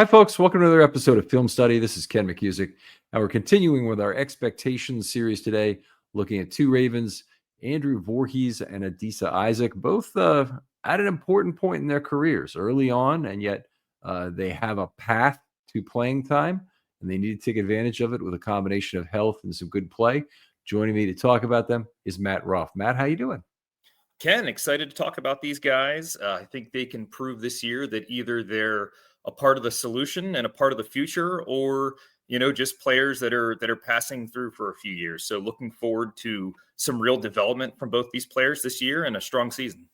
Hi, folks. Welcome to another episode of Film Study. This is Ken McCusick, and we're continuing with our expectations series today, looking at two Ravens, Andrew Vorhees and Adisa Isaac, both at an important point in their careers early on, and yet they have a path to playing time, and they need to take advantage of it with a combination of health and some good play. Joining me to talk about them is Matt Ruff. Matt, how you doing? Ken, excited to talk about these guys. I think they can prove this year that either they're a part of the solution and a part of the future, or just players that are passing through for a few years. So looking forward to some real development from both these players this year and a strong season.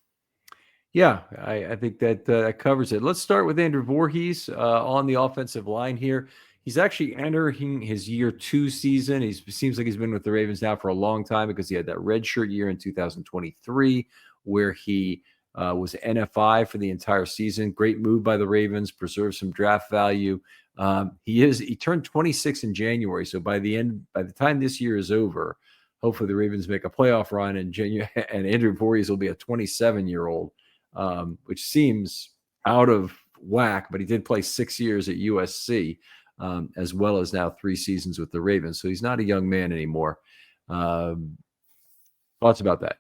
Yeah, I think that covers it. Let's start with Andrew Vorhees on the offensive line here. He's actually entering his year 2 season. He seems like he's been with the Ravens now for a long time because he had that redshirt year in 2023 where he was NFI for the entire season. Great move by the Ravens, preserved some draft value. He turned 26 in January, so by the time this year is over, hopefully the Ravens make a playoff run, and Andrew Vorhees will be a 27-year-old, which seems out of whack. But he did play 6 years at USC, as well as now 3 seasons with the Ravens, so he's not a young man anymore. Thoughts about that?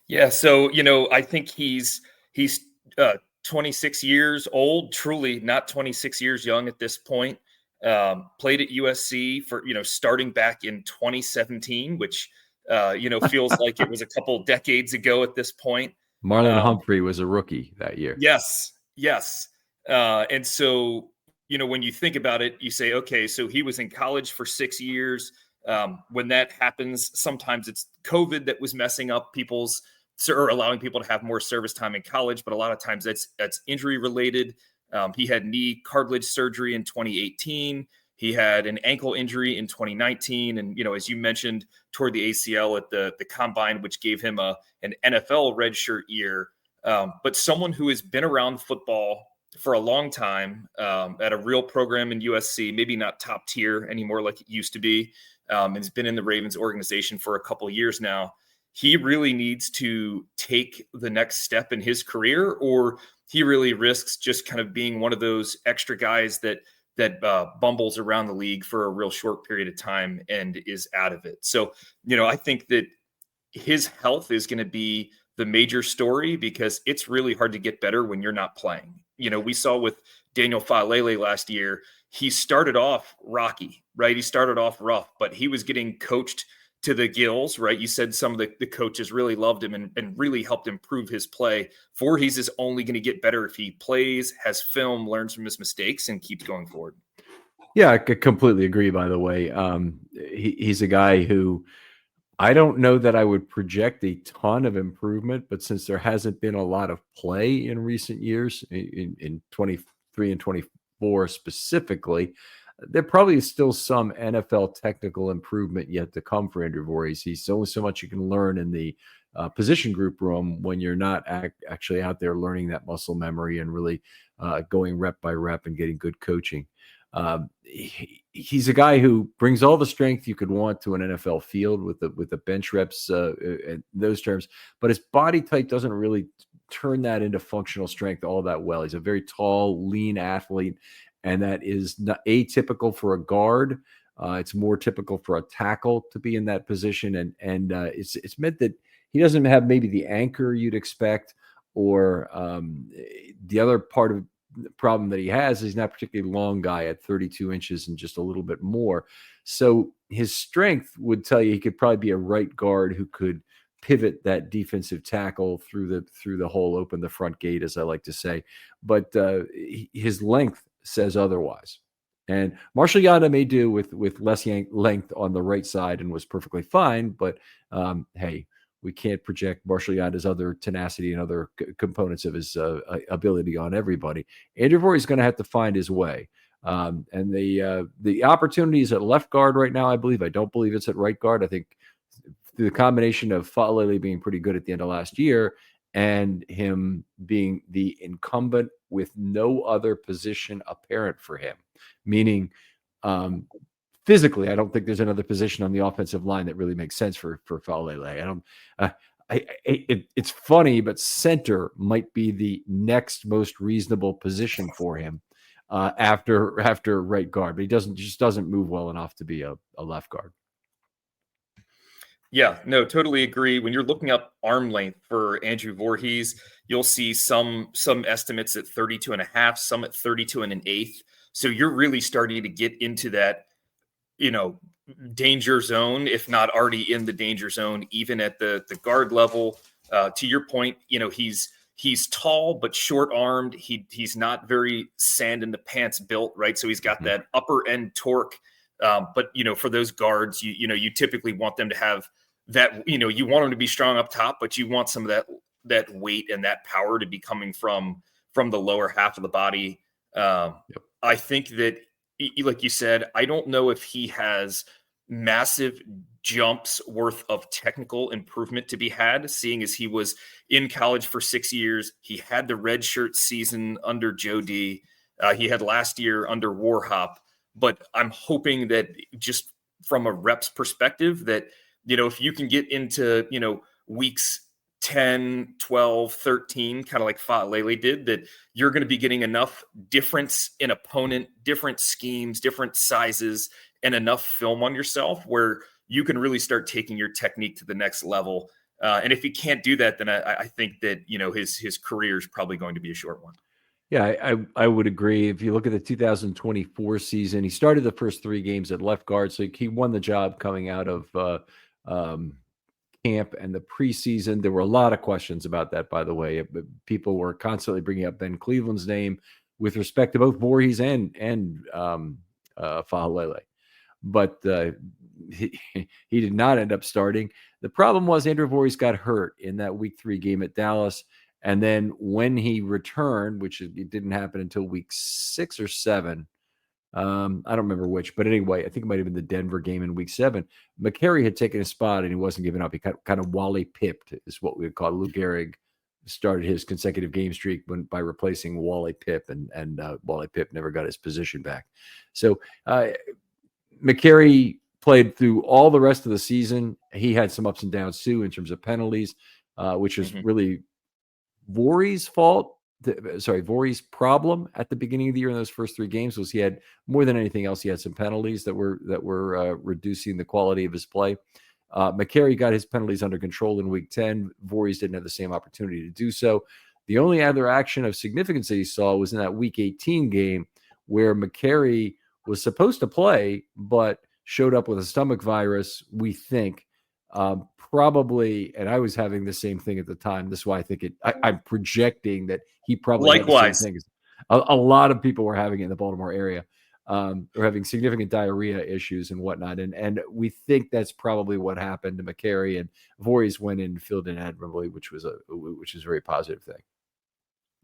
Yeah, so I think he's 26 years old, truly not 26 years young at this point. Played at USC for starting back in 2017, which feels like it was a couple decades ago at this point. Marlon Humphrey was a rookie that year. Yes. And so when you think about it, you say, okay, so he was in college for 6 years. When that happens, sometimes it's COVID that was messing up people's or allowing people to have more service time in college, but a lot of times that's injury related. He had knee cartilage surgery in 2018. He had an ankle injury in 2019, and as you mentioned, toward the ACL at the combine, which gave him an NFL redshirt year. But someone who has been around football for a long time, at a real program in USC, maybe not top tier anymore like it used to be, and has been in the Ravens organization for a couple of years now. He really needs to take the next step in his career, or he really risks just kind of being one of those extra guys that bumbles around the league for a real short period of time and is out of it. So, I think that his health is going to be the major story, because it's really hard to get better when you're not playing. We saw with Daniel Falele last year, he started off rocky, right? He started off rough, but he was getting coached to the gills, right? You said some of the coaches really loved him and really helped improve his play. Voorhees is only going to get better if he plays, has film, learns from his mistakes, and keeps going forward. Yeah, I completely agree, by the way. He's a guy who I don't know that I would project a ton of improvement, but since there hasn't been a lot of play in recent years, in 23 and 24 specifically, there probably is still some NFL technical improvement yet to come for Andrew Voorhees. He's only so much you can learn in the position group room when you're not actually out there learning that muscle memory and really going rep by rep and getting good coaching. He's a guy who brings all the strength you could want to an NFL field with the bench reps in those terms, but his body type doesn't really turn that into functional strength all that well. He's a very tall, lean athlete, and that is not atypical for a guard. It's more typical for a tackle to be in that position, and it's meant that he doesn't have maybe the anchor you'd expect, or the other part of the problem that he has is he's not a particularly long guy at 32 inches and just a little bit more. So his strength would tell you he could probably be a right guard who could pivot that defensive tackle through the hole, open the front gate, as I like to say. But his length says otherwise. And Marshall Yanda may do with less length on the right side and was perfectly fine. But hey, we can't project Marshall Yanda's other tenacity and other components of his ability on everybody. Andrew Voorhees is going to have to find his way. And the opportunity is at left guard right now, I believe. I don't believe it's at right guard. I think the combination of Falele being pretty good at the end of last year and him being the incumbent with no other position apparent for him, meaning physically, I don't think there's another position on the offensive line that really makes sense for Falele. It's funny, but center might be the next most reasonable position for him. after right guard, but he doesn't move well enough to be a left guard. Yeah, no, totally agree. When you're looking up arm length for Andrew Voorhees, you'll see some estimates at 32 and a half, some at 32 and an eighth. So you're really starting to get into that, you know, danger zone, if not already in the danger zone, even at the guard level. To your point, you know, he's tall but short armed. He's not very sand in the pants built, right? So he's got that upper end torque. But you know, for those guards, you typically want them to have that. You know, you want them to be strong up top, but you want some of that weight and that power to be coming from the lower half of the body. I think that, like you said, I don't know if he has massive jumps worth of technical improvement to be had, seeing as he was in college for 6 years. He had the redshirt season under Joe D. He had last year under Warhop. But I'm hoping that just from a reps perspective, that, you know, if you can get into, you know, weeks 10, 12, 13, kind of like Fa'alele did, that you're going to be getting enough difference in opponent, different schemes, different sizes, and enough film on yourself where you can really start taking your technique to the next level. And if he can't do that, then I think that, you know, his career is probably going to be a short one. Yeah, I would agree. If you look at the 2024 season, he started the first 3 games at left guard, so he won the job coming out of camp and the preseason. There were a lot of questions about that, by the way. People were constantly bringing up Ben Cleveland's name with respect to both Voorhees and Fa'alele. But he did not end up starting. The problem was Andrew Voorhees got hurt in that week 3 game at Dallas. And then when he returned, which it didn't happen until week 6 or 7, I don't remember which, but anyway, I think it might have been the Denver game in week 7. McCary had taken a spot and he wasn't giving up. He kind of Wally pipped, is what we would call. Lou Gehrig started his consecutive game streak by replacing Wally Pipp, and Wally Pipp never got his position back. So McCary played through all the rest of the season. He had some ups and downs too in terms of penalties, which is really Voorhees' fault. Voorhees' problem at the beginning of the year in those first 3 games was he had, more than anything else, he had some penalties that were reducing the quality of his play. McCary got his penalties under control in week 10. Voorhees didn't have the same opportunity to do so. The only other action of significance that he saw was in that week 18 game where McCary was supposed to play, but showed up with a stomach virus, we think. Probably, and I was having the same thing at the time. This is why I think I'm projecting that he probably had the same thing. A lot of people were having it in the Baltimore area, or having significant diarrhea issues and whatnot. And we think that's probably what happened to McCary, and Voorhees went in and filled in admirably, which is a very positive thing.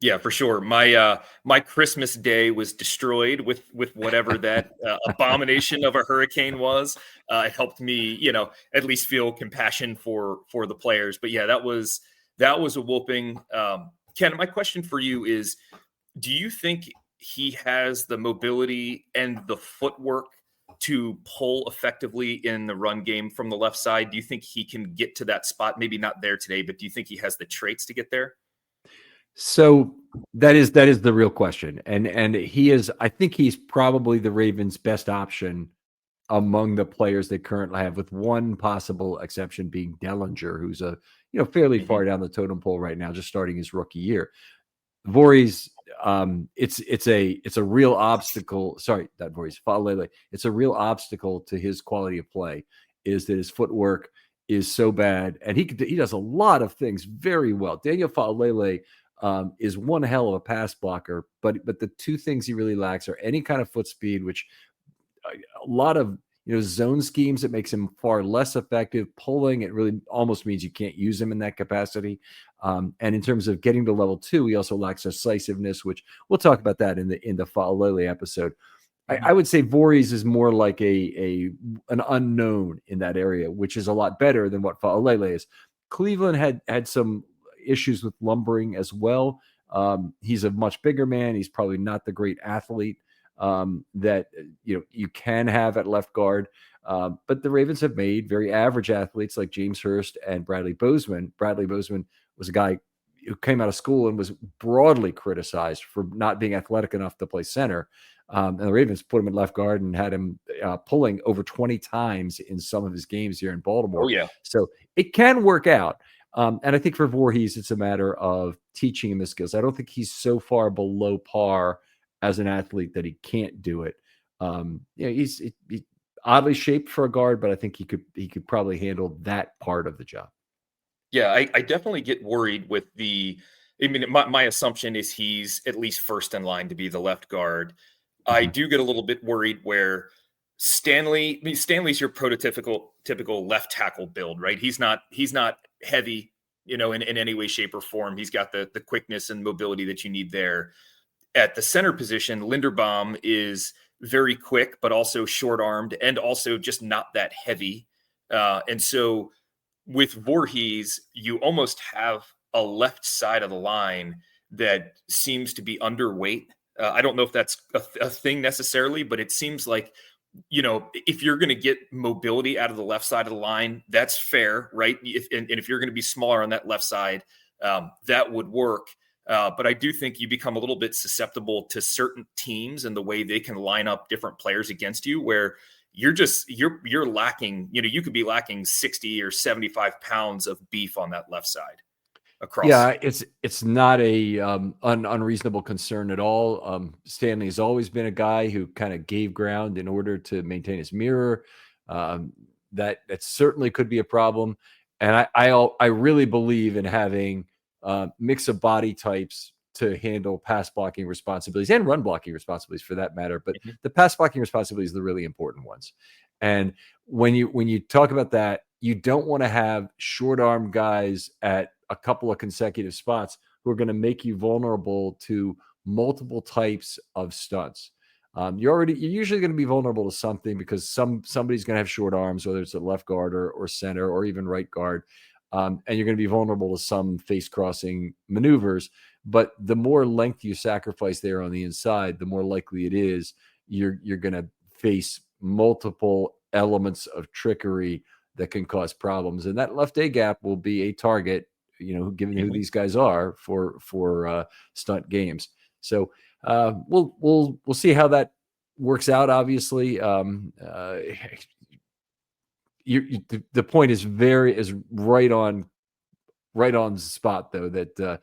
Yeah, for sure. My Christmas day was destroyed with whatever that abomination of a hurricane was. It helped me, you know, at least feel compassion for the players. But yeah, that was a whooping. Ken, my question for you is: do you think he has the mobility and the footwork to pull effectively in the run game from the left side? Do you think he can get to that spot? Maybe not there today, but do you think he has the traits to get there? So that is the real question. And he is, I think he's probably the Ravens' best option among the players they currently have, with one possible exception being Dellinger, who's fairly far down the totem pole right now, just starting his rookie year. Voorhees, it's a real obstacle. Sorry, not Voorhees, Fa'alele. It's a real obstacle to his quality of play, is that his footwork is so bad, and he does a lot of things very well. Daniel Fa'alele is one hell of a pass blocker, but the 2 things he really lacks are any kind of foot speed, which a lot of zone schemes, it makes him far less effective. Pulling, it really almost means you can't use him in that capacity. And in terms of getting to level 2, he also lacks decisiveness, which we'll talk about that in the Fa'alele episode. I would say Voorhees is more like an unknown in that area, which is a lot better than what Fa'alele is. Cleveland had some issues with lumbering as well. He's a much bigger man. He's probably not the great athlete that you can have at left guard. But the Ravens have made very average athletes like James Hurst and Bradley Bozeman. Bradley Bozeman was a guy, who came out of school and was broadly criticized for not being athletic enough to play center. And the Ravens put him at left guard and had him pulling over 20 times in some of his games here in Baltimore. Oh, yeah. So it can work out. And I think for Voorhees, it's a matter of teaching him the skills. I don't think he's so far below par as an athlete that he can't do it. He's oddly shaped for a guard, but I think he could probably handle that part of the job. Yeah, I definitely get worried with I mean, my assumption is he's at least first in line to be the left guard. I do get a little bit worried where Stanley's your typical left tackle build, right? He's not heavy, in any way, shape, or form. He's got the quickness and mobility that you need there. At the center position, Linderbaum is very quick, but also short armed and also just not that heavy. And so with Vorhees, you almost have a left side of the line that seems to be underweight. I don't know if that's a thing necessarily, but it seems like, if you're going to get mobility out of the left side of the line, that's fair, right? And if you're going to be smaller on that left side, that would work. But I do think you become a little bit susceptible to certain teams and the way they can line up different players against you, where you're lacking, you could be lacking 60 or 75 pounds of beef on that left side across. Yeah, it's not a unreasonable concern at all. Stanley has always been a guy who kind of gave ground in order to maintain his mirror. That certainly could be a problem. And I really believe in having mix of body types to handle pass blocking responsibilities and run blocking responsibilities for that matter. But the pass blocking responsibilities are the really important ones. And when you talk about that, you don't want to have short arm guys at a couple of consecutive spots who are going to make you vulnerable to multiple types of stunts. You're usually going to be vulnerable to something because somebody's going to have short arms, whether it's a left guard or center or even right guard. And you're going to be vulnerable to some face crossing maneuvers. But the more length you sacrifice there on the inside, the more likely it is you're going to face multiple elements of trickery that can cause problems. And that left A gap will be a target, given who these guys are for stunt games. So we'll see how that works out. Obviously, the point is right on the spot, though, that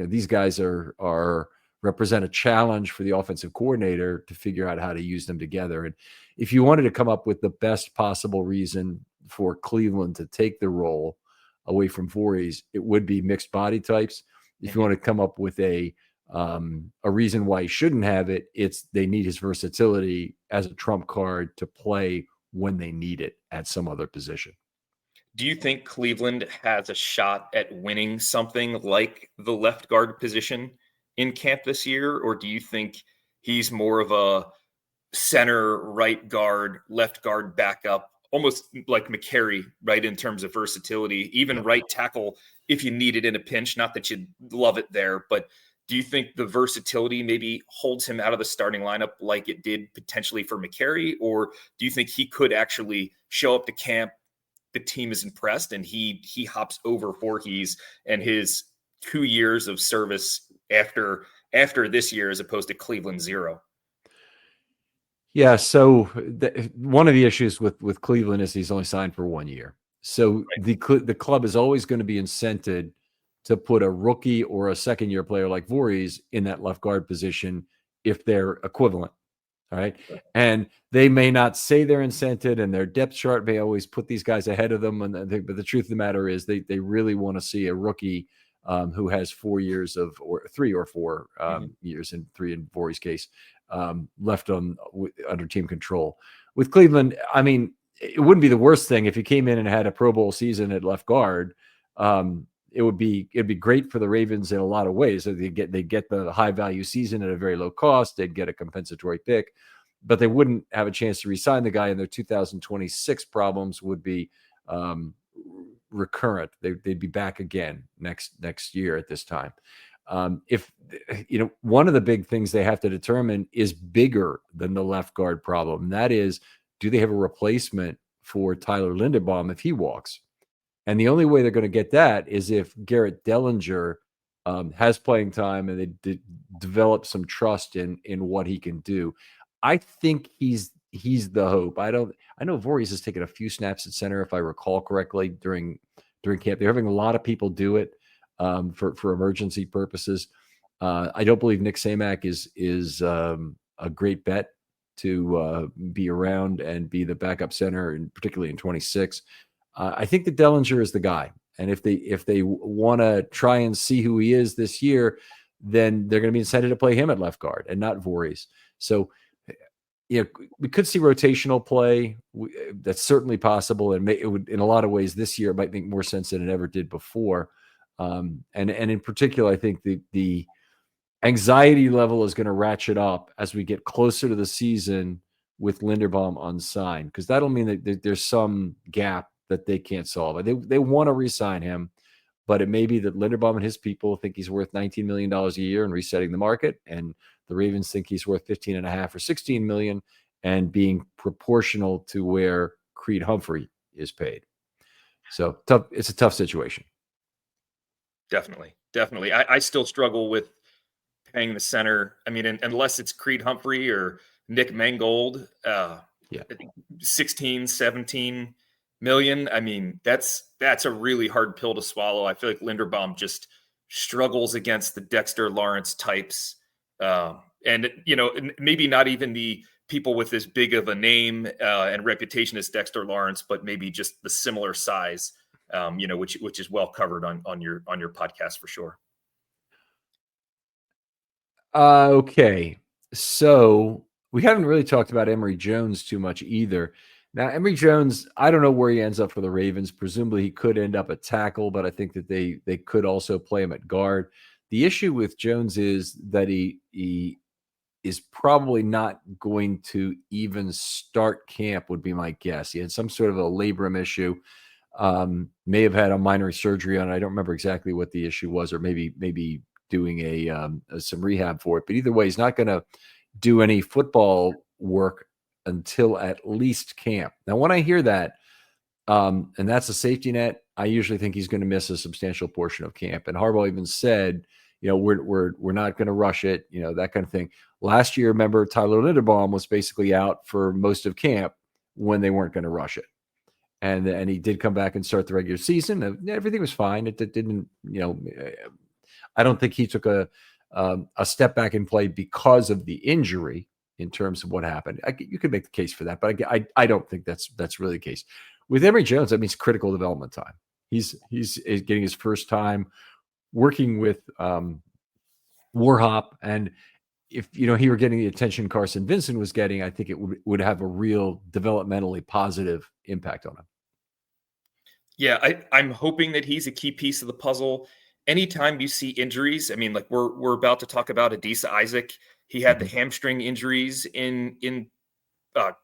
these guys are represent a challenge for the offensive coordinator to figure out how to use them together. And if you wanted to come up with the best possible reason for Cleveland to take the role away from Voorhees, it would be mixed body types. If you want to come up with a reason why he shouldn't have it, it's they need his versatility as a trump card to play when they need it at some other position. Do you think Cleveland has a shot at winning something like the left guard position in camp this year? Or do you think he's more of a center, right guard, left guard backup, almost like McCary, right, in terms of versatility, even right tackle if you need it in a pinch? Not that you'd love it there, but do you think the versatility maybe holds him out of the starting lineup like it did potentially for McCary? Or do you think he could actually show up to camp, the team is impressed, and he hops over Vorhees and his 2 years of service after this year, as opposed to Cleveland 0? Yeah. So one of the issues with Cleveland is he's only signed for 1 year. So the club is always going to be incented to put a rookie or a second-year player like Voorhees in that left guard position if they're equivalent. All right. And they may not say they're incented, and their depth chart may always put these guys ahead of them. But the truth of the matter is they really want to see a rookie who has 4 years or 3 or 4 years, and 3 in Voorhees' case, left under team control. With Cleveland, I mean, it wouldn't be the worst thing if you came in and had a Pro Bowl season at left guard. It'd be great for the Ravens in a lot of ways. So they get the high value season at a very low cost. They'd get a compensatory pick, but they wouldn't have a chance to re-sign the guy, and their 2026 problems would be recurrent. They'd be back again next year at this time. If one of the big things they have to determine is bigger than the left guard problem. And that is, do they have a replacement for Tyler Linderbaum if he walks? And the only way they're going to get that is if Garrett Dellinger has playing time and they develop some trust in what he can do. I think he's the hope. I know Vorhees has taken a few snaps at center, if I recall correctly, during camp. They're having a lot of people do it for emergency purposes. I don't believe Nick Samak is a great bet to be around and be the backup center, and particularly in 26. I think that Dellinger is the guy. And if they want to try and see who he is this year, then they're going to be incented to play him at left guard and not Vorhees. So, we could see rotational play. That's certainly possible, and it would, in a lot of ways, this year it might make more sense than it ever did before. And in particular, I think the anxiety level is going to ratchet up as we get closer to the season with Linderbaum unsigned, because that'll mean that there's some gap that they can't solve. They want to re-sign him, but it may be that Linderbaum and his people think he's worth $19 million a year and resetting the market, and the Ravens think he's worth 15.5 or 16 million and being proportional to where Creed Humphrey is paid. So tough. It's a tough situation. Definitely. I still struggle with paying the center. I mean, unless it's Creed Humphrey or Nick Mangold, 16, 17 million. I mean, that's a really hard pill to swallow. I feel like Linderbaum just struggles against the Dexter Lawrence types. And maybe not even the people with as big of a name and reputation as Dexter Lawrence, but maybe just the similar size, which is well covered on your podcast for sure. Okay. So we haven't really talked about Emory Jones too much either. Now, Emory Jones, I don't know where he ends up for the Ravens. Presumably he could end up at tackle, but I think that they could also play him at guard. The issue with Jones is that he is probably not going to even start camp, would be my guess. He had some sort of a labrum issue. May have had a minor surgery on it. I don't remember exactly what the issue was, or maybe doing some rehab for it. But either way, he's not going to do any football work until at least camp. Now, when I hear that, and that's a safety net, I usually think he's going to miss a substantial portion of camp. And Harbaugh even said, we're not going to rush it, that kind of thing. Last year, remember, Tyler Linderbaum was basically out for most of camp when they weren't going to rush it. And he did come back and start the regular season. Everything was fine. It didn't, I don't think he took a step back in play because of the injury in terms of what happened. You could make the case for that, but I don't think that's really the case. With Emory Jones, that means critical development time. He's getting his first time working with Warhop, and if he were getting the attention Carson Vincent was getting, I think it would have a real developmentally positive impact on him. Yeah, I'm hoping that he's a key piece of the puzzle. Anytime you see injuries, I mean, like we're about to talk about Adisa Isaac. He had the hamstring injuries in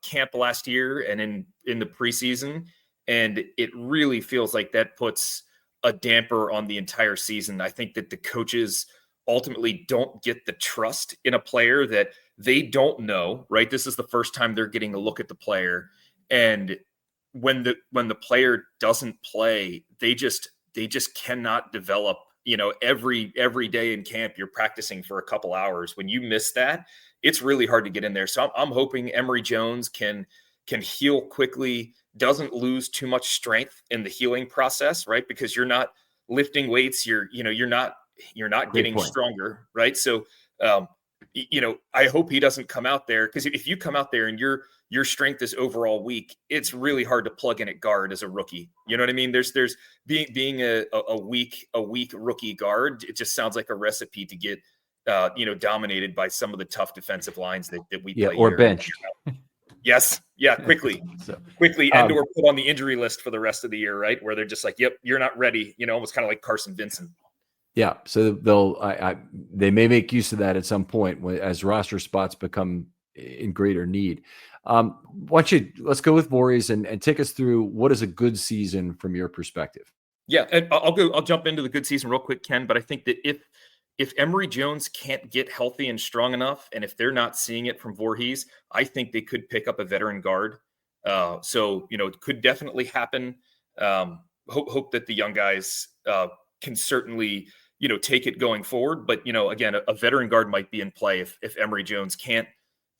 camp last year and in the preseason, and it really feels like that puts a damper on the entire season. I think that the coaches ultimately don't get the trust in a player that they don't know, right? This is the first time they're getting a look at the player, and when the player doesn't play, they just cannot develop. Every day in camp, you're practicing for a couple hours. When you miss that, it's really hard to get in there. So I'm hoping Emory Jones can heal quickly, doesn't lose too much strength in the healing process, right? Because you're not lifting weights, you're not getting stronger, right? So I hope he doesn't come out there, because if you come out there and your strength is overall weak, it's really hard to plug in at guard as a rookie. You know what I mean? There's being a weak rookie guard. It just sounds like a recipe to get dominated by some of the tough defensive lines that we play or here. benched. Yes, yeah, quickly, and or put on the injury list for the rest of the year, right? Where they're just like, "Yep, you're not ready." Almost kind of like Carson Vincent. Yeah, so they may make use of that at some point as roster spots become in greater need. Let's go with Vorhees and take us through what is a good season from your perspective. Yeah, and I'll jump into the good season real quick, Ken. But I think that if Emory Jones can't get healthy and strong enough, and if they're not seeing it from Vorhees, I think they could pick up a veteran guard. So it could definitely happen. hope that the young guys can certainly, take it going forward. But, again, a veteran guard might be in play if Emory Jones can't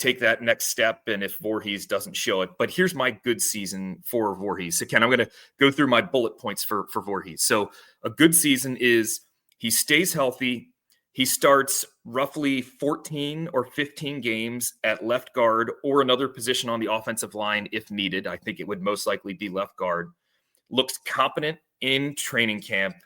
take that next step and if Vorhees doesn't show it. But here's my good season for Vorhees. So, Ken, I'm going to go through my bullet points for Vorhees. So a good season is he stays healthy. He starts roughly 14 or 15 games at left guard or another position on the offensive line if needed. I think it would most likely be left guard. Looks competent in training camp,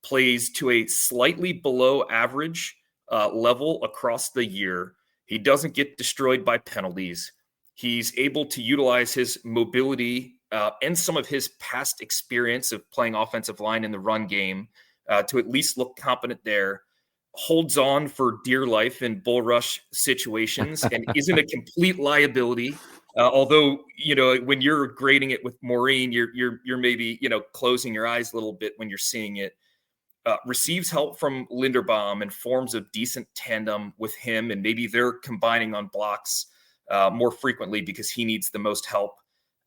plays to a slightly below average level across the year. He doesn't get destroyed by penalties. He's able to utilize his mobility and some of his past experience of playing offensive line in the run game to at least look competent there. Holds on for dear life in bull rush situations and isn't a complete liability. Although, when you're grading it with Maureen, you're maybe, closing your eyes a little bit when you're seeing it. Receives help from Linderbaum and forms a decent tandem with him, and maybe they're combining on blocks more frequently because he needs the most help,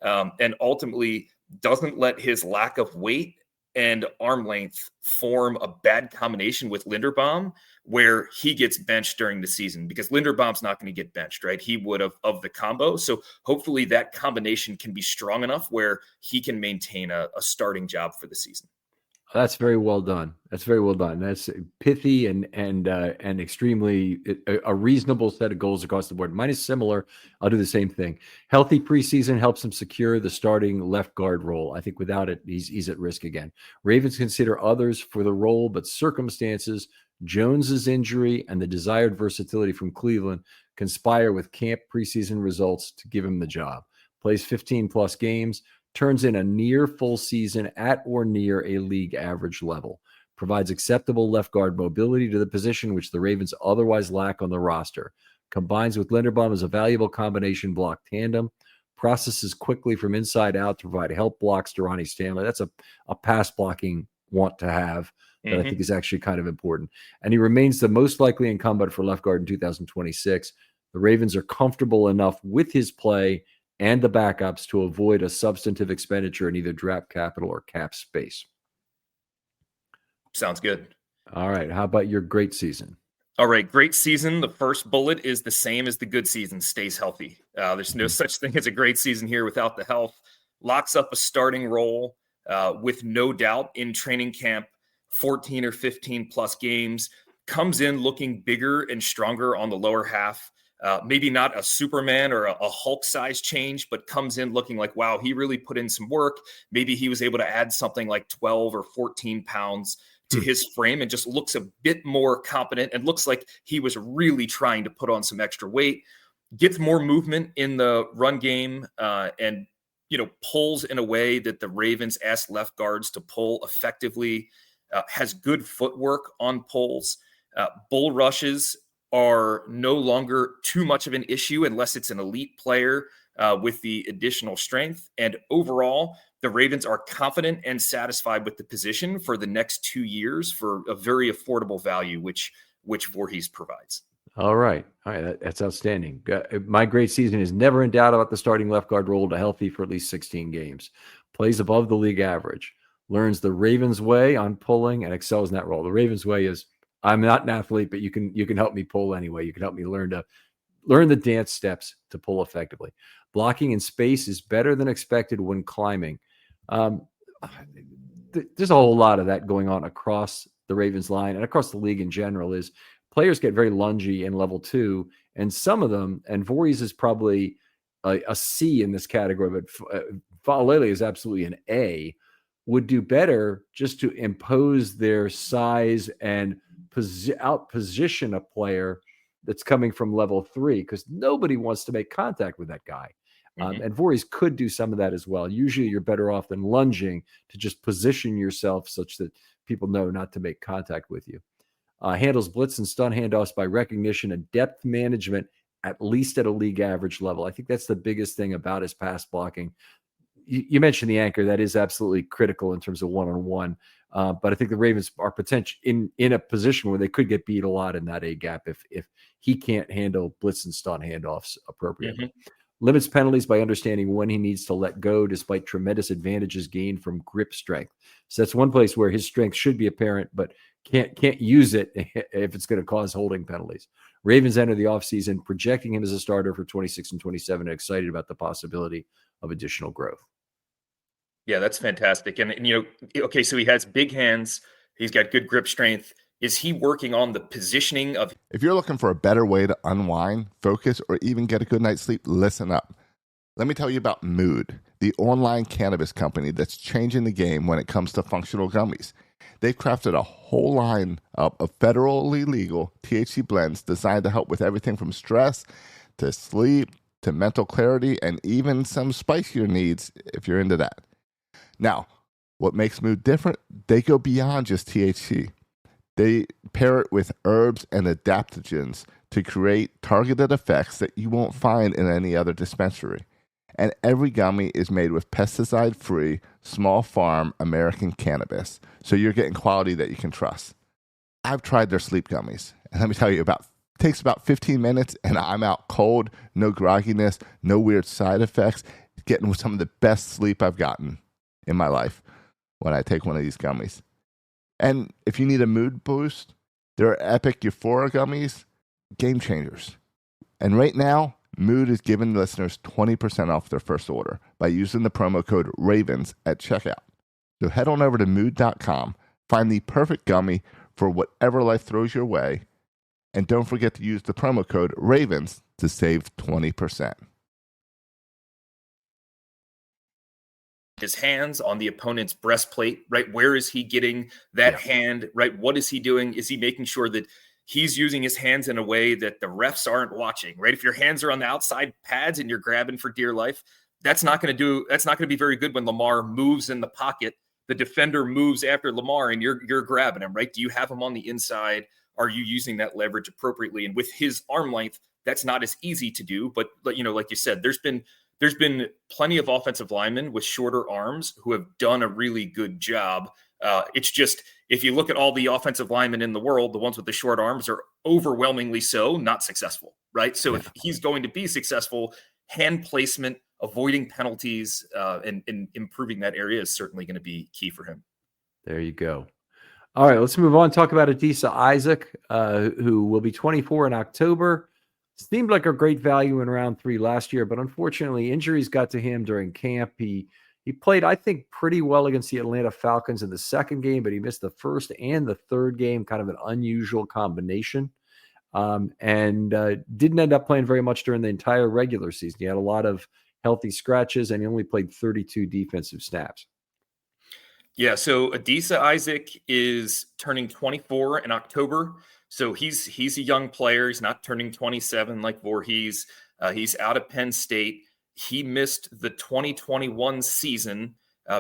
and ultimately doesn't let his lack of weight and arm length form a bad combination with Linderbaum where he gets benched during the season, because Linderbaum's not going to get benched, right? He would have of the combo. So hopefully that combination can be strong enough where he can maintain a starting job for the season. That's very well done. That's pithy and extremely a reasonable set of goals across the board. Mine is similar. I'll do the same thing. Healthy preseason helps him secure the starting left guard role. I think without it, he's at risk again. Ravens consider others for the role, but circumstances, Jones's injury, and the desired versatility from Cleveland conspire with camp preseason results to give him the job. Plays 15 plus games. Turns in a near full season at or near a league average level, provides acceptable left guard mobility to the position, which the Ravens otherwise lack on the roster, combines with Linderbaum as a valuable combination block tandem, processes quickly from inside out to provide help blocks to Ronnie Stanley. That's a pass blocking want to have that I think is actually kind of important. And he remains the most likely incumbent for left guard in 2026. The Ravens are comfortable enough with his play and the backups to avoid a substantive expenditure in either draft capital or cap space. Sounds good. All right. How about your great season? All right. Great season. The first bullet is the same as the good season: stays healthy. There's no such thing as a great season here without the health. Locks up a starting role with no doubt in training camp, 14 or 15 plus games, comes in looking bigger and stronger on the lower half. Maybe not a Superman or a Hulk size change, but comes in looking like, wow, he really put in some work. Maybe he was able to add something like 12 or 14 pounds to his frame and just looks a bit more competent and looks like he was really trying to put on some extra weight. Gets more movement in the run game and, pulls in a way that the Ravens ask left guards to pull effectively. Has good footwork on pulls. Bull rushes are no longer too much of an issue unless it's an elite player with the additional strength. And overall, the Ravens are confident and satisfied with the position for the next 2 years for a very affordable value, which Vorhees provides. All right. That's outstanding. My great season is never in doubt about the starting left guard role to healthy for at least 16 games. Plays above the league average. Learns the Ravens way on pulling and excels in that role. The Ravens way is, I'm not an athlete, but you can help me pull anyway. You can help me learn the dance steps to pull effectively. Blocking in space is better than expected when climbing. There's a whole lot of that going on across the Ravens line and across the league in general. Is players get very lungy in level 2, and some of them, and Vorhees is probably a C in this category, but Falele is absolutely an A, would do better just to impose their size and out-position a player that's coming from level 3, because nobody wants to make contact with that guy. And Vorhees could do some of that as well. Usually you're better off than lunging to just position yourself such that people know not to make contact with you. Handles blitz and stun handoffs by recognition and depth management, at least at a league average level. I think that's the biggest thing about his pass blocking. You mentioned the anchor. That is absolutely critical in terms of one-on-one. But I think the Ravens are potential in a position where they could get beat a lot in that A gap if he can't handle blitz and stun handoffs appropriately. limits penalties by understanding when he needs to let go despite tremendous advantages gained from grip strength. So that's one place where his strength should be apparent, but can't use it if it's going to cause holding penalties. Ravens enter the offseason projecting him as a starter for 26 and 27 and excited about the possibility of additional growth. Yeah, that's fantastic. And okay, so he has big hands. He's got good grip strength. Is he working on the positioning of? If you're looking for a better way to unwind, focus, or even get a good night's sleep, listen up. Let me tell you about Mood, the online cannabis company that's changing the game when it comes to functional gummies. They've crafted a whole line of federally legal THC blends designed to help with everything from stress to sleep to mental clarity and even some spicier needs if you're into that. Now, what makes Mood different? They go beyond just THC. They pair it with herbs and adaptogens to create targeted effects that you won't find in any other dispensary. And every gummy is made with pesticide-free, small farm American cannabis, so you're getting quality that you can trust. I've tried their sleep gummies, and let me tell you, it takes about 15 minutes, and I'm out cold, no grogginess, no weird side effects, getting some of the best sleep I've gotten in my life when I take one of these gummies. And if you need a mood boost, there are Epic Euphoria gummies, game changers. And right now, Mood is giving listeners 20% off their first order by using the promo code RAVENS at checkout. So head on over to mood.com, find the perfect gummy for whatever life throws your way, and don't forget to use the promo code RAVENS to save 20%. His hands on the opponent's breastplate, right? Where is he getting that hand, right? What is he doing? Is he making sure that he's using his hands in a way that the refs aren't watching, right? If your hands are on the outside pads and you're grabbing for dear life, that's not going to be very good when Lamar moves in the pocket. The defender moves after Lamar and you're grabbing him, right? Do you have him on the inside? Are you using that leverage appropriately? And with his arm length, that's not as easy to do. But like you said, there's been plenty of offensive linemen with shorter arms who have done a really good job. It's just, if you look at all the offensive linemen in the world, the ones with the short arms are overwhelmingly so not successful, right? So if he's going to be successful, hand placement, avoiding penalties, and improving that area is certainly going to be key for him. There you go. All right, let's move on. Talk about Adisa Isaac, who will be 24 in October. Seemed like a great value in round 3 last year, but unfortunately injuries got to him during camp. He played, I think, pretty well against the Atlanta Falcons in the second game, but he missed the first and the third game, kind of an unusual combination, and didn't end up playing very much during the entire regular season. He had a lot of healthy scratches, and he only played 32 defensive snaps. Yeah, so Adisa Isaac is turning 24 in October. So he's a young player. He's not turning 27 like Vorhees. He's out of Penn State. He missed the 2021 season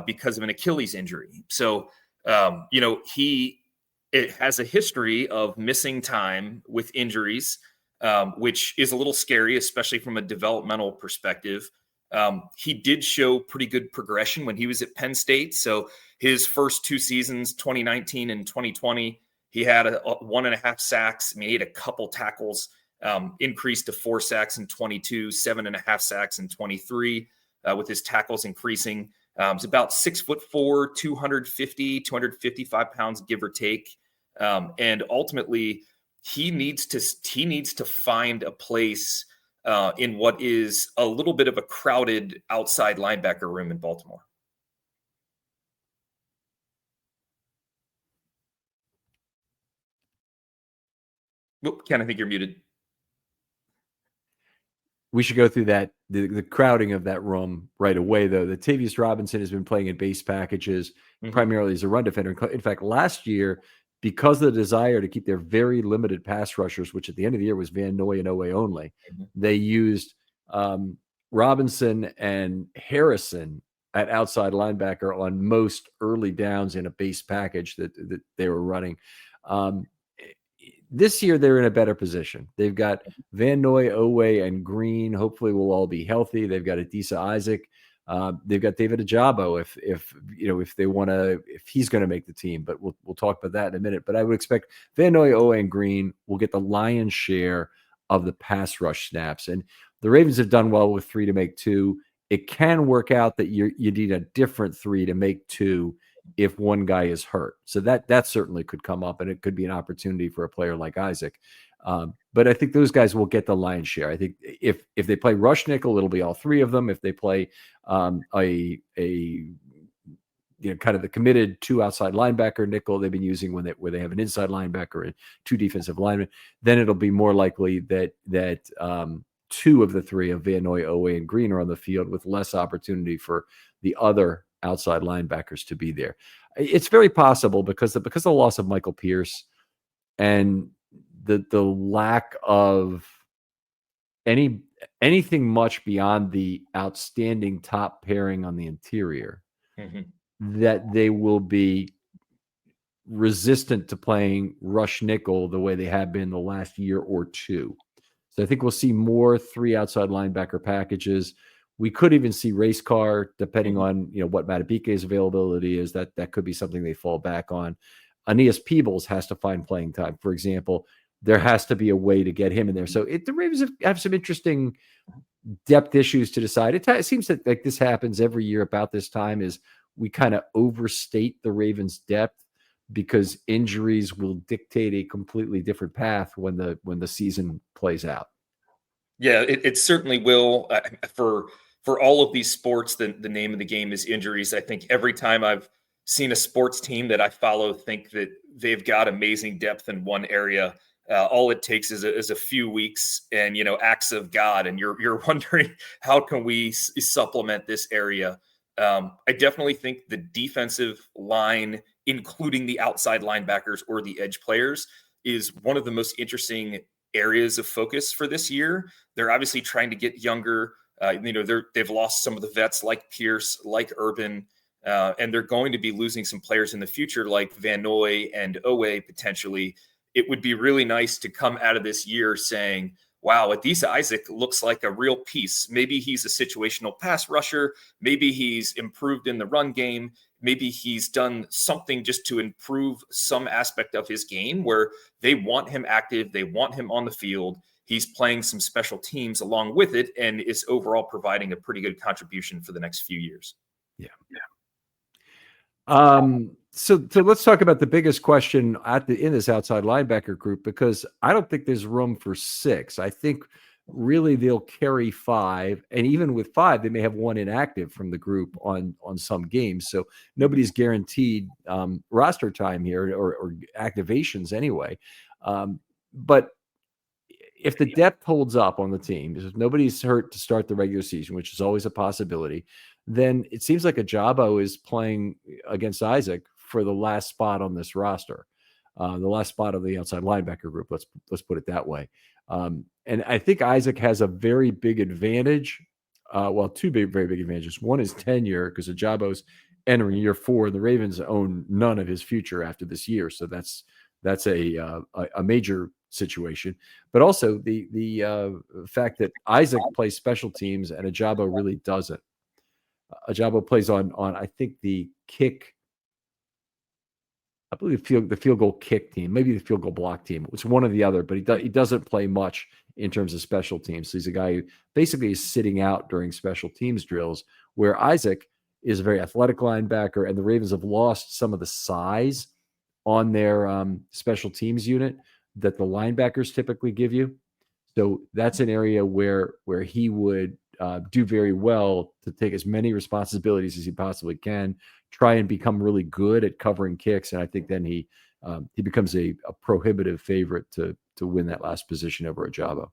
because of an Achilles injury. So, it has a history of missing time with injuries, which is a little scary, especially from a developmental perspective. He did show pretty good progression when he was at Penn State. So his first 2 seasons, 2019 and 2020, he had 1.5 sacks. I mean, he had a couple tackles, increased to 4 sacks in 22, 7.5 sacks in 23, with his tackles increasing. It's about 6'4", 255 pounds, give or take. And ultimately, he needs to find a place in what is a little bit of a crowded outside linebacker room in Baltimore. Ken, I think you're muted. We should go through that, the crowding of that room right away, though. Latavius Robinson has been playing in base packages primarily as a run defender. In fact, last year, because of the desire to keep their very limited pass rushers, which at the end of the year was Van Noy and Owe only, they used Robinson and Harrison at outside linebacker on most early downs in a base package that they were running. This year, they're in a better position. They've got Van Noy, Owe, and Green. Hopefully, we'll all be healthy. They've got Adisa Isaac. They've got David Ajabo if they want to, if he's going to make the team. But we'll talk about that in a minute. But I would expect Van Noy, Owe, and Green will get the lion's share of the pass rush snaps. And The Ravens have done well with 3 to make 2. It can work out that you need a different 3 to make 2 if one guy is hurt. So that certainly could come up, and it could be an opportunity for a player like Isaac. But I think those guys will get the lion's share. I think if they play rush nickel, it'll be all 3 of them. If they play kind of the committed 2 outside linebacker nickel they've been using where they have an inside linebacker and 2 defensive linemen, then it'll be more likely that 2 of the 3 of Van Noy, Owe, and Green are on the field, with less opportunity for the other outside linebackers to be there. It's very possible because of the loss of Michael Pierce and the lack of anything much beyond the outstanding top pairing on the interior, that they will be resistant to playing rush nickel the way they have been the last year or 2. So I think we'll see more 3 outside linebacker packages. We could even see race car, depending on what Matabike's availability is. That could be something they fall back on. Aeneas Peebles has to find playing time, for example. There has to be a way to get him in there. So the Ravens have some interesting depth issues to decide. It seems that like this happens every year about this time, is we kind of overstate the Ravens' depth because injuries will dictate a completely different path when the season plays out. Yeah, it certainly will. For all of these sports, the name of the game is injuries. I think every time I've seen a sports team that I follow think that they've got amazing depth in one area, all it takes is a few weeks and acts of God, and you're wondering, how can we supplement this area? I definitely think the defensive line, including the outside linebackers or the edge players, is one of the most interesting areas of focus for this year. They're obviously trying to get younger. They've lost some of the vets like Pierce, like Urban, and they're going to be losing some players in the future like Van Noy and Owe potentially. It would be really nice to come out of this year saying, wow, Adisa Isaac looks like a real piece. Maybe he's a situational pass rusher. Maybe he's improved in the run game. Maybe he's done something just to improve some aspect of his game where they want him active. They want him on the field. He's playing some special teams along with it and is overall providing a pretty good contribution for the next few years. Yeah. So let's talk about the biggest question in this outside linebacker group, because I don't think there's room for 6. I think really they'll carry 5, and even with 5, they may have 1 inactive from the group on some games. So nobody's guaranteed roster time here or activations anyway. But if the depth holds up on the team, if nobody's hurt to start the regular season, which is always a possibility, then it seems like Ajabo is playing against Isaac for the last spot on this roster, the last spot of the outside linebacker group. Let's put it that way. And I think Isaac has a very big advantage. 2 very big advantages. One is tenure, because Ajabo's entering year 4, and the Ravens own none of his future after this year. So that's a major situation. But also the fact that Isaac plays special teams and Ajabo really doesn't. Ajabo plays on I think the kick. I believe the field goal kick team, maybe the field goal block team. It's one or the other, but he doesn't play much in terms of special teams. So he's a guy who basically is sitting out during special teams drills, where Isaac is a very athletic linebacker, and the Ravens have lost some of the size on their special teams unit that the linebackers typically give you. So that's an area where he would do very well to take as many responsibilities as he possibly can, try and become really good at covering kicks. And I think then he becomes a prohibitive favorite to win that last position over Ajabo.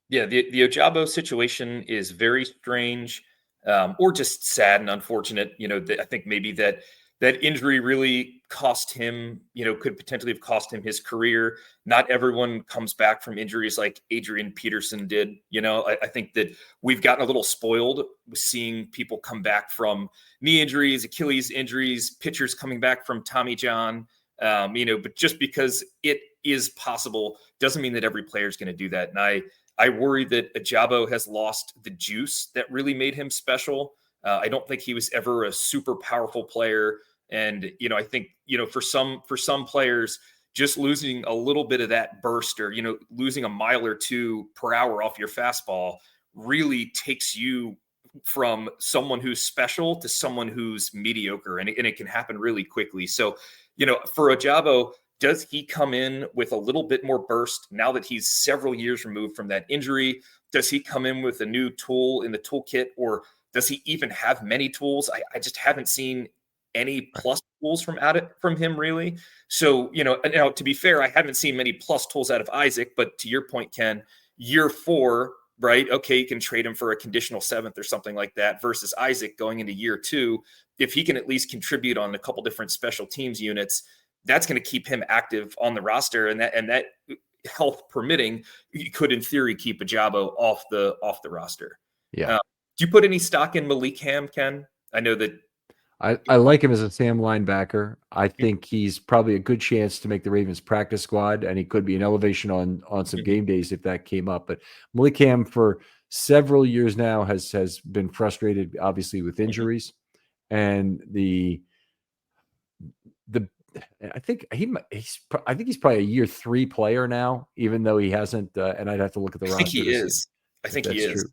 Yeah, the Ajabo situation is very strange, or just sad and unfortunate. I think maybe that injury really cost him, could potentially have cost him his career. Not everyone comes back from injuries like Adrian Peterson did. I think that we've gotten a little spoiled with seeing people come back from knee injuries, Achilles injuries, pitchers coming back from Tommy John. But just because it is possible doesn't mean that every player is going to do that. And I worry that Ajabo has lost the juice that really made him special. I don't think he was ever a super powerful player. And, I think, for some players, just losing a little bit of that burst, or, losing a mile or 2 per hour off your fastball really takes you from someone who's special to someone who's mediocre, and it can happen really quickly. So, for Ajabo, does he come in with a little bit more burst now that he's several years removed from that injury? Does he come in with a new tool in the toolkit, or does he even have many tools? I just haven't seen any plus tools from him really. So, now to be fair, I haven't seen many plus tools out of Isaac, but to your point, Ken, year 4, right? Okay, you can trade him for a conditional 7th or something like that versus Isaac going into year 2. If he can at least contribute on a couple different special teams units, that's going to keep him active on the roster. And that health permitting, you could in theory keep Ajabo off the roster. Yeah. Do you put any stock in Malik Ham, Ken? I know that I like him as a Sam linebacker. I think he's probably a good chance to make the Ravens practice squad, and he could be an elevation on some game days if that came up. But Malik Ham for several years now has been frustrated, obviously, with injuries, and I think he's probably a year 3 player now, even though he hasn't. And I'd have to look at the roster. I think he is. I think he is. True.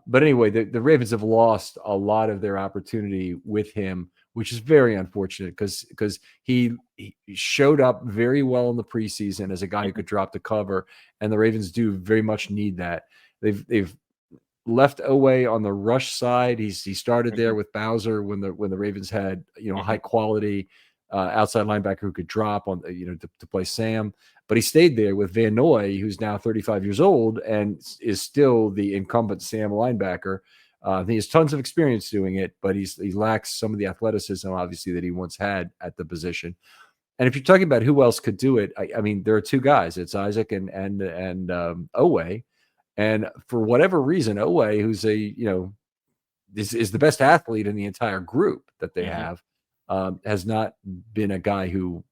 But anyway, the Ravens have lost a lot of their opportunity with him, which is very unfortunate because he showed up very well in the preseason as a guy who could drop the cover, and the Ravens do very much need that. They've left Oweh on the rush side. He started there with Bowser when the Ravens had high quality outside linebacker who could drop on to play Sam. But he stayed there with Van Noy, who's now 35 years old and is still the incumbent Sam linebacker. He has tons of experience doing it, but he lacks some of the athleticism, obviously, that he once had at the position. And if you're talking about who else could do it, I mean, there are 2 guys. It's Isaac and Oweh. And for whatever reason, Oweh, who's is the best athlete in the entire group that they have, has not been a guy who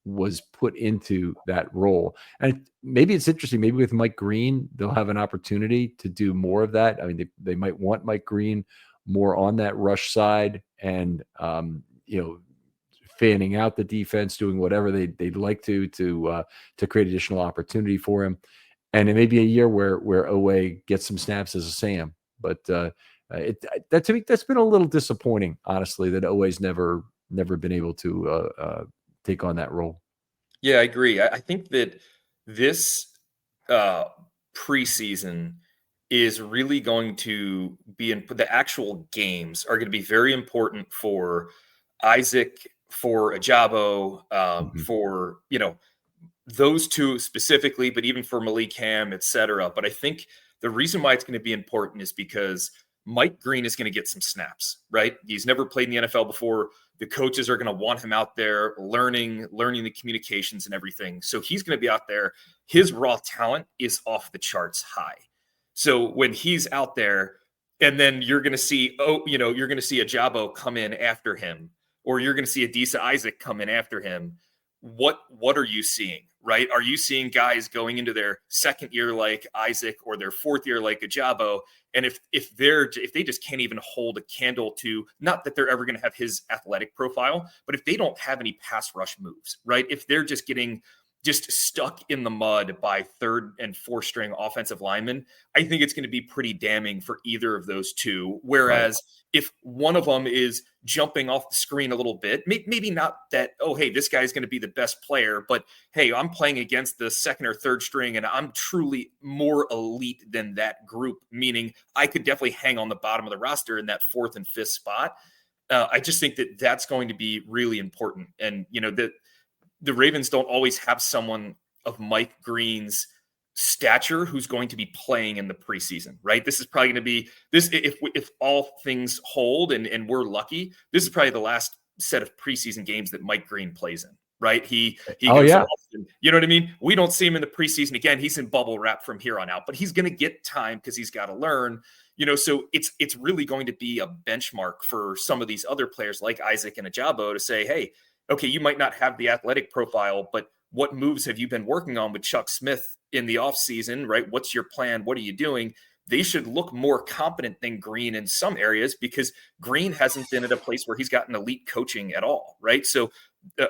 was put into that role. And maybe it's interesting. Maybe with Mike Green, they'll have an opportunity to do more of that. I mean, they might want Mike Green more on that rush side and, fanning out the defense, doing whatever they'd like to create additional opportunity for him. And it may be a year where Oweh gets some snaps as a Sam. But to me, that's been a little disappointing, honestly, that Oweh's never been able to take on that role. Yeah, I agree. I think that this preseason is really going to be the actual games are going to be very important for Isaac, for Ajabo, for those 2 specifically, but even for Malik Ham, et cetera. But I think the reason why it's going to be important is because Mike Green is going to get some snaps, right? He's never played in the NFL before. The coaches are going to want him out there learning the communications and everything. So he's going to be out there. His raw talent is off the charts high. So when he's out there, and then you're going to see, you're going to see Ajabo come in after him, or you're going to see Adisa Isaac come in after him. What are you seeing, right? Are you seeing guys going into their 2nd year like Isaac or their 4th year like Ajabo? And if they just can't even hold a candle to, not that they're ever going to have his athletic profile, but if they don't have any pass rush moves, right? If they're just getting stuck in the mud by 3rd and 4th string offensive linemen, I think it's going to be pretty damning for either of those 2. Whereas if one of them is jumping off the screen a little bit, maybe not that, oh, hey, this guy's going to be the best player, but hey, I'm playing against the 2nd or 3rd string and I'm truly more elite than that group, meaning I could definitely hang on the bottom of the roster in that 4th and 5th spot. I just think that that's going to be really important. And, the Ravens don't always have someone of Mike Green's stature who's going to be playing in the preseason, right? This is probably going to be this. If all things hold and we're lucky, this is probably the last set of preseason games that Mike Green plays in, right? He goes off and, you know what I mean? We don't see him in the preseason again. He's in bubble wrap from here on out, but he's going to get time because he's got to learn, so it's really going to be a benchmark for some of these other players like Isaac and Ajabo to say, hey, okay, you might not have the athletic profile, but what moves have you been working on with Chuck Smith in the offseason, right? What's your plan? What are you doing? They should look more competent than Green in some areas because Green hasn't been at a place where he's gotten elite coaching at all, right? So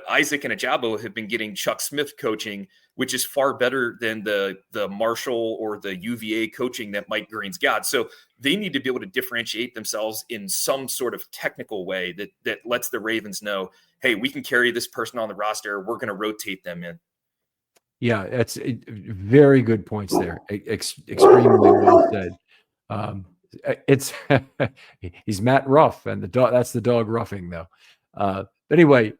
Isaac and Ajabo have been getting Chuck Smith coaching. which is far better than the Marshall or the UVA coaching that Mike Green's got. So they need to be able to differentiate themselves in some sort of technical way that lets the Ravens know, hey, we can carry this person on the roster. We're going to rotate them in. Yeah, that's very good points there. Extremely well said. It's he's Matt Ruff, and the dog. That's the dog roughing, though. But anyway,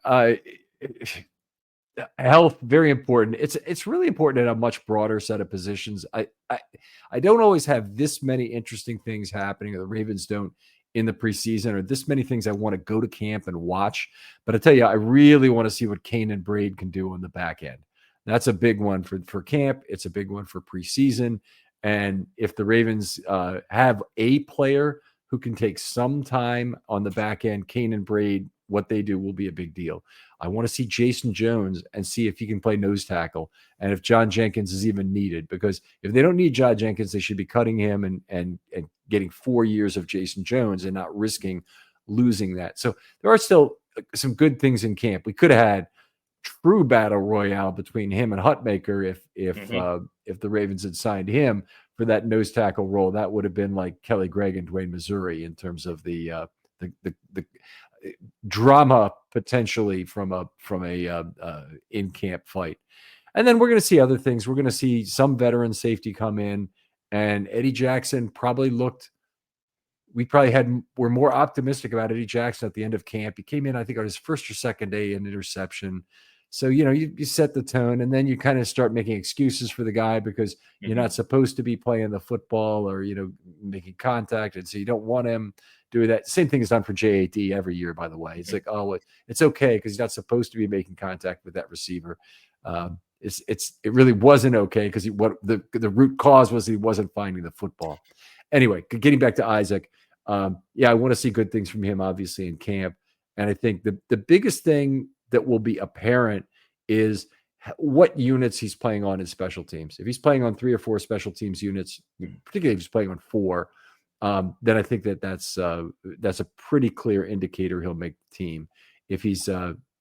health very important. It's really important in a much broader set of positions. I don't always have this many interesting things happening, or the Ravens don't in the preseason, or this many things I want to go to camp and watch. But I tell you, I really want to see what Kane and Braid can do on the back end. That's a big one for camp. It's a big one for preseason. And if the Ravens have a player who can take some time on the back end, Kane and Braid, what they do will be a big deal. I want to see Jason Jones and see if he can play nose tackle and if John Jenkins is even needed, because if they don't need John Jenkins, they should be cutting him and getting 4 years of Jason Jones and not risking losing that. So there are still some good things in camp. We could have had true battle royale between him and Hutmaker if the Ravens had signed him for that nose tackle role. That would have been like Kelly Gregg and Dwayne Missouri in terms of the drama potentially from a in camp fight. And then we're going to see other things. We're going to see some veteran safety come in, and Eddie Jackson we're more optimistic about Eddie Jackson at the end of camp. He came in, I think, on his first or second day in interception. So, you set the tone, and then you kind of start making excuses for the guy because you're not supposed to be playing the football or, making contact. And so you don't want him doing that. Same thing is done for JAD every year, by the way. It's like, oh, it's okay because he's not supposed to be making contact with that receiver. It really wasn't okay because what the root cause was he wasn't finding the football. Anyway, getting back to Isaac. I want to see good things from him, obviously, in camp. And I think the biggest thing that will be apparent is what units he's playing on in special teams. If he's playing on 3 or 4 special teams units, particularly if he's playing on 4, then I think that's a pretty clear indicator he'll make the team. If he's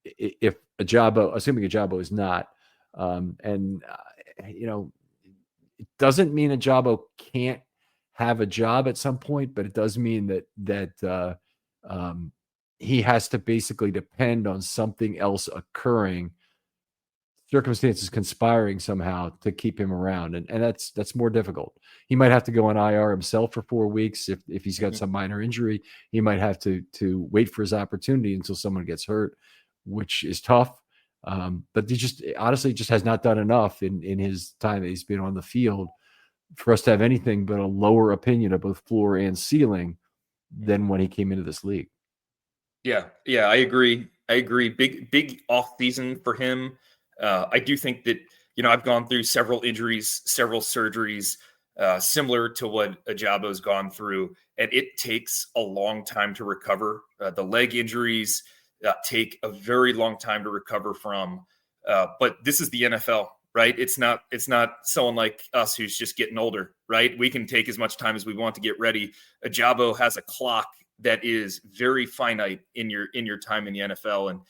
if Ajabo, assuming Ajabo is not, it doesn't mean Ajabo can't have a job at some point, but it does mean that he has to basically depend on something else occurring, circumstances conspiring somehow to keep him around. And that's more difficult. He might have to go on IR himself for 4 weeks. If he's got some minor injury, he might have to wait for his opportunity until someone gets hurt, which is tough. But he honestly has not done enough in his time that he's been on the field for us to have anything but a lower opinion of both floor and ceiling than when he came into this league. Yeah, I agree. Big off season for him. I do think that, I've gone through several injuries, several surgeries, similar to what Ajabo's gone through, and it takes a long time to recover. The leg injuries take a very long time to recover from. But this is the NFL, right? It's not someone like us who's just getting older, right? We can take as much time as we want to get ready. Ajabo has a clock that is very finite in your time in the NFL, and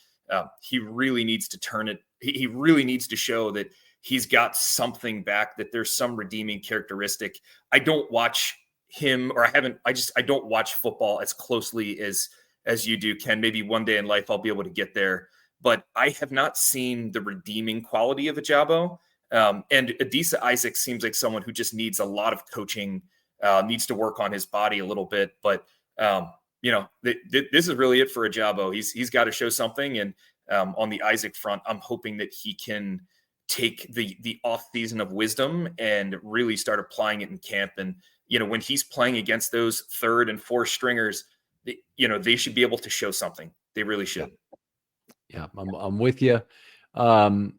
he really needs to turn it. He really needs to show that he's got something back, that there's some redeeming characteristic. I don't watch him, or I don't watch football as closely as you do, Ken. Maybe one day in life I'll be able to get there, but I have not seen the redeeming quality of Ajabo. And Adisa Isaac seems like someone who just needs a lot of coaching, needs to work on his body a little bit, but this is really it for Ajabo. He's got to show something. And on the Isaac front, I'm hoping that he can take the off season of wisdom and really start applying it in camp. And, when he's playing against those 3rd and 4th stringers, they should be able to show something. They really should. Yeah, I'm with you. The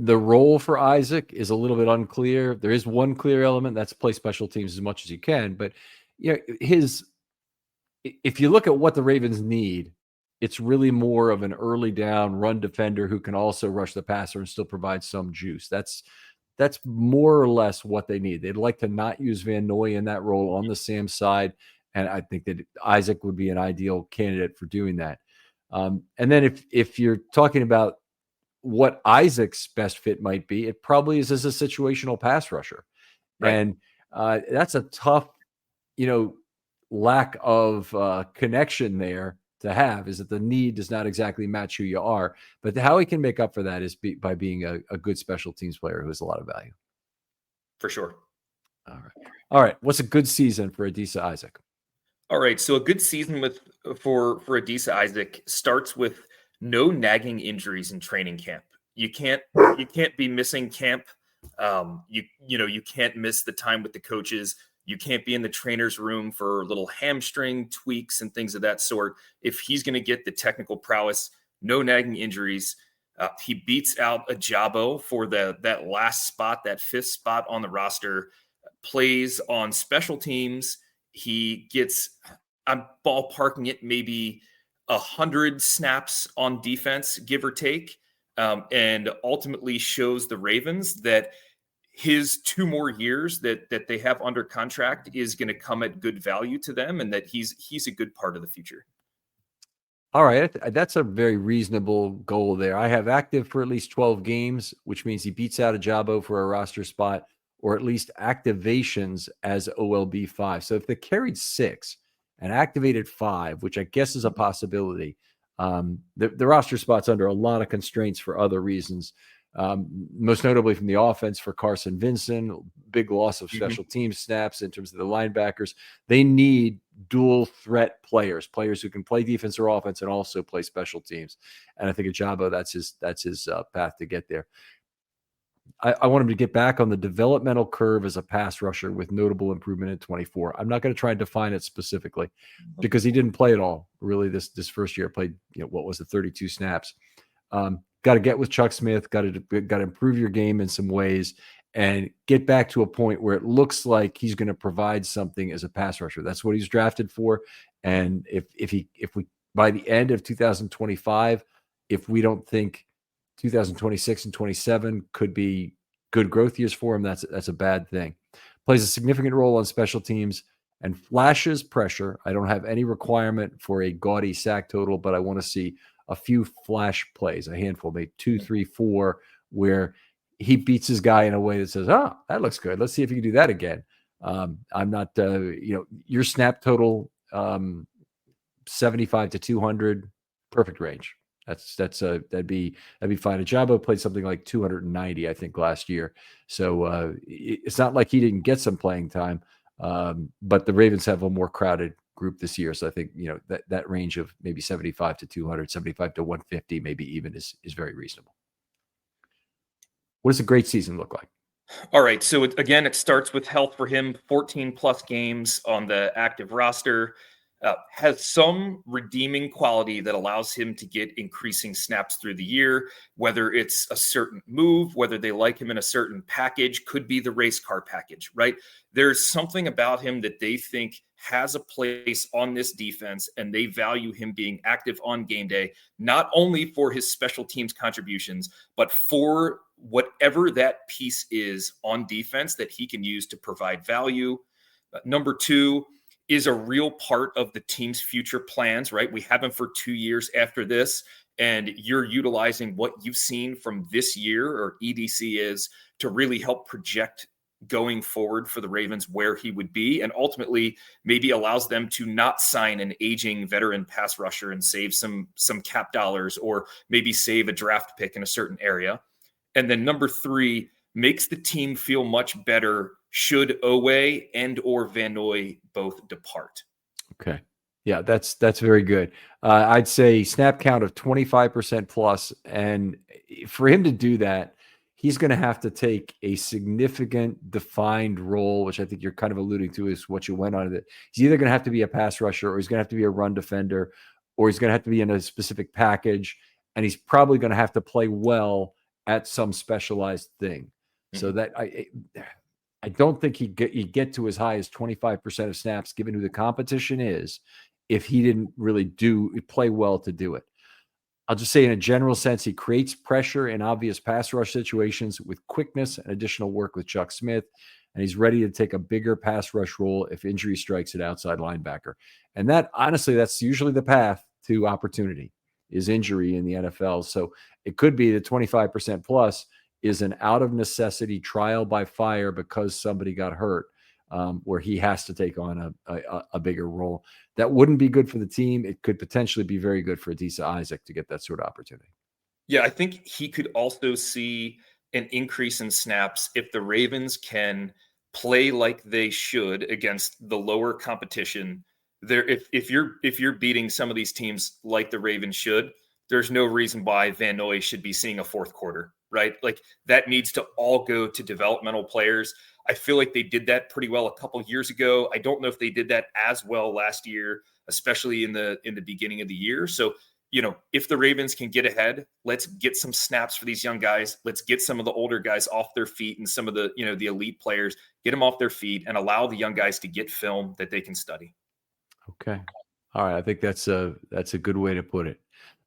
role for Isaac is a little bit unclear. There is one clear element, that's play special teams as much as you can. But, if you look at what the Ravens need, it's really more of an early down run defender who can also rush the passer and still provide some juice. That's more or less what they need. They'd like to not use Van Noy in that role on the Sam side, and I think that Isaac would be an ideal candidate for doing that. And then if you're talking about what Isaac's best fit might be, it probably is as a situational pass rusher. Right. And that's a tough, lack of connection there to have, is that the need does not exactly match who you are. But how he can make up for that is by being a good special teams player who has a lot of value. For sure. All right. What's a good season for Adisa Isaac? All right. So a good season for Adisa Isaac starts with no nagging injuries in training camp. You can't be missing camp. You can't miss the time with the coaches. You can't be in the trainer's room for little hamstring tweaks and things of that sort. If he's going to get the technical prowess, no nagging injuries. He beats out Ajabo for that last spot, that 5th spot on the roster, plays on special teams. He gets, I'm ballparking it, maybe 100 snaps on defense, give or take, and ultimately shows the Ravens that his 2 more years that they have under contract is going to come at good value to them, and that he's a good part of the future. All right. That's a very reasonable goal there. I have active for at least 12 games, which means he beats out Ajabo for a roster spot, or at least activations as OLB 5. So if they carried 6 and activated 5, which I guess is a possibility, the roster spot's under a lot of constraints for other reasons. Most notably from the offense for Carson Vincent, big loss of special teams snaps in terms of the linebackers. They need dual threat players who can play defense or offense and also play special teams. And I think Ajabo, that's his path to get there. I want him to get back on the developmental curve as a pass rusher with notable improvement in 24. I'm not going to try and define it specifically because he didn't play at all really this first year. Played, 32 snaps. Got to get with Chuck Smith, got to improve your game in some ways and get back to a point where it looks like he's going to provide something as a pass rusher. That's what he's drafted for. And if we, by the end of 2025, if we don't think 2026 and 27 could be good growth years for him, that's a bad thing. Plays a significant role on special teams and flashes pressure. I don't have any requirement for a gaudy sack total, but I want to see a few flash plays, a handful, maybe 2, 3, 4, where he beats his guy in a way that says, "Oh, that looks good. Let's see if you can do that again." I'm not, your snap total, 75 to 200, perfect range. That'd be fine. Ajabo played something like 290, I think, last year. So it's not like he didn't get some playing time, but the Ravens have a more crowded group this year. So I think, that range of maybe 75 to 200, 75 to 150, maybe even is very reasonable. What does a great season look like? All right. So again, it starts with health for him, 14 plus games on the active roster. Has some redeeming quality that allows him to get increasing snaps through the year, whether it's a certain move, whether they like him in a certain package, could be the race car package, right? There's something about him that they think has a place on this defense, and they value him being active on game day, not only for his special teams contributions, but for whatever that piece is on defense that he can use to provide value. Number 2, is a real part of the team's future plans, right? We have him for 2 years after this, and you're utilizing what you've seen from this year, or EDC is, to really help project going forward for the Ravens where he would be, and ultimately maybe allows them to not sign an aging veteran pass rusher and save some cap dollars, or maybe save a draft pick in a certain area. And then number 3, makes the team feel much better should Owe and or Van Noy both depart. Okay. Yeah, that's very good. I'd say snap count of 25% plus. And for him to do that, he's going to have to take a significant defined role, which I think you're kind of alluding to is what you went on. That he's either going to have to be a pass rusher, or he's going to have to be a run defender, or he's going to have to be in a specific package. And he's probably going to have to play well at some specialized thing. So that I don't think he'd get to as high as 25% of snaps, given who the competition is, if he didn't really play well to do it. I'll just say in a general sense, he creates pressure in obvious pass rush situations with quickness and additional work with Chuck Smith, and he's ready to take a bigger pass rush role if injury strikes at outside linebacker. And that, honestly, that's usually the path to opportunity. is injury in the NFL. So it could be that 25% plus is an out of necessity trial by fire because somebody got hurt, where he has to take on a bigger role. That wouldn't be good for the team. It could potentially be very good for Adisa Isaac to get that sort of opportunity. Yeah, I think he could also see an increase in snaps if the Ravens can play like they should against the lower competition. There, if you're beating some of these teams like the Ravens should, there's no reason why Van Noy should be seeing a fourth quarter, right? Like that needs to all go to developmental players. I feel like they did that pretty well a couple of years ago. I don't know if they did that as well last year, especially in the beginning of the year. So, if the Ravens can get ahead, let's get some snaps for these young guys. Let's get some of the older guys off their feet and some of the, the elite players, get them off their feet and allow the young guys to get film that they can study. Okay. All right. I think that's a good way to put it.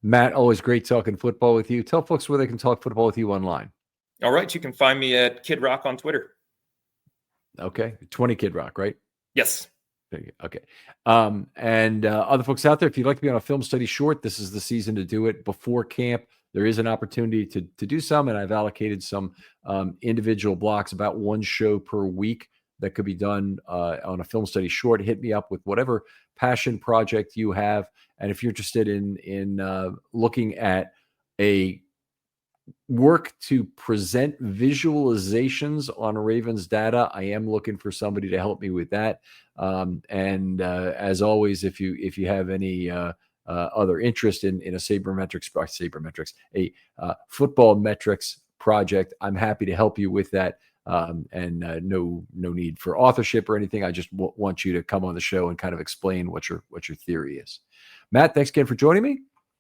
Matt, always great talking football with you. Tell folks where they can talk football with you online. All right. You can find me at Kid Rock on Twitter. Okay. 20 Kid Rock, right? Yes. Okay. And other folks out there, if you'd like to be on a film study short, this is the season to do it before camp. There is an opportunity to do some, and I've allocated some individual blocks, about one show per week that could be done on a film study short. Hit me up with whatever passion project you have. And if you're interested in looking at a work to present visualizations on Ravens data, I am looking for somebody to help me with that. As always, if you have any other interest in a football metrics project, I'm happy to help you with that. No need for authorship or anything. I just want you to come on the show and kind of explain what your theory is. Matt, thanks again for joining me.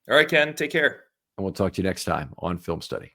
All right, Ken, take care. And we'll talk to you next time on Film Study.